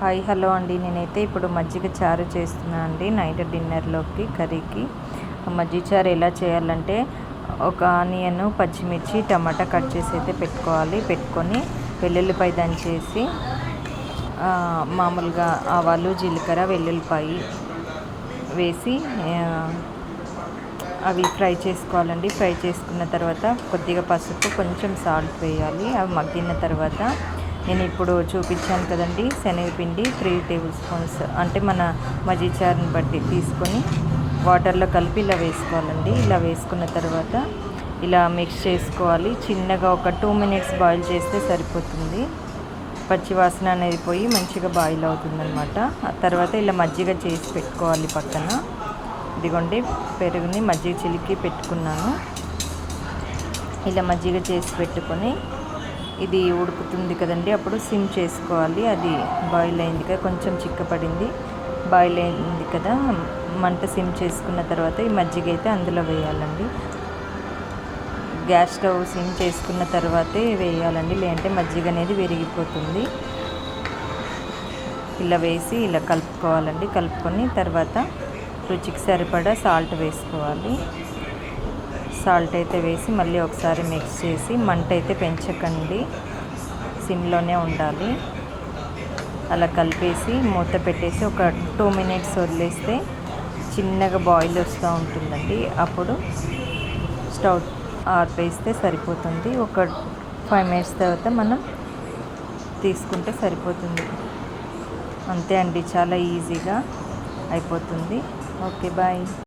Hi hello అండి. నేనైతే ఇప్పుడు మజ్జిగ చారు చేస్తున్నాను అండి నైట్ డిన్నర్లోకి కర్రీకి. మజ్జిగ చారు ఎలా చేయాలంటే ఒక ఆనియన్, పచ్చిమిర్చి, టమాటా కట్ చేసి అయితే పెట్టుకొని వెల్లుల్లిపాయ దంచేసి మామూలుగా ఆవాలు, జీలకర్ర, వెల్లుల్లిపాయ వేసి అవి ఫ్రై చేసుకోవాలండి. ఫ్రై చేసుకున్న తర్వాత కొద్దిగా పసుపు, కొంచెం సాల్ట్ వేయాలి. అవి మగ్గిన తర్వాత నేను ఇప్పుడు చూపించాను కదండి శనగపిండి 3 టేబుల్ స్పూన్స్ అంటే మన మజ్జిగ చారుని బట్టి తీసుకొని వాటర్లో కలిపి ఇలా వేసుకోవాలండి. ఇలా వేసుకున్న తర్వాత ఇలా మిక్స్ చేసుకోవాలి. చిన్నగా ఒక 2 మినిట్స్ బాయిల్ చేస్తే సరిపోతుంది. పచ్చి వాసన అనేది పోయి మంచిగా బాయిల్ అవుతుందన్నమాట. ఆ తర్వాత ఇలా మజ్జిగ చేసి పెట్టుకోవాలి పక్కన. ఇదిగోండి పెరుగుని మజ్జిగ చిలికి పెట్టుకున్నాను. ఇలా మజ్జిగ చేసి పెట్టుకొని ఇది ఉడుకుతుంది కదండి, అప్పుడు సిమ్ చేసుకోవాలి. అది బాయిల్ అయింది కదా, కొంచెం చిక్కపడింది, బాయిల్ అయింది కదా, మంట సిమ్ చేసుకున్న తర్వాత ఈ మజ్జిగ అయితే అందులో వేయాలండి. గ్యాస్ స్టవ్ సిమ్ చేసుకున్న తర్వాతే వేయాలండి, లేదంటే మజ్జిగ అనేది విరిగిపోతుంది. ఇలా వేసి ఇలా కలుపుకోవాలండి. కలుపుకొని తర్వాత రుచికి సరిపడా సాల్ట్ వేసుకోవాలి. సాల్ట్ అయితే వేసి మళ్ళీ ఒకసారి మిక్స్ చేసి, మంట అయితే పెంచకండి, సిమ్లోనే ఉండాలి. అలా కలిపేసి మూత పెట్టేసి ఒక 2 మినిట్స్ వదిలేస్తే చిన్నగా బాయిల్ వస్తూ ఉంటుందండి. అప్పుడు స్టవ్ ఆర్పేస్తే సరిపోతుంది. ఒక 5 మినిట్స్ తర్వాత మనం తీసుకుంటే సరిపోతుంది. అంతే అండి, చాలా ఈజీగా అయిపోతుంది. Okay, bye.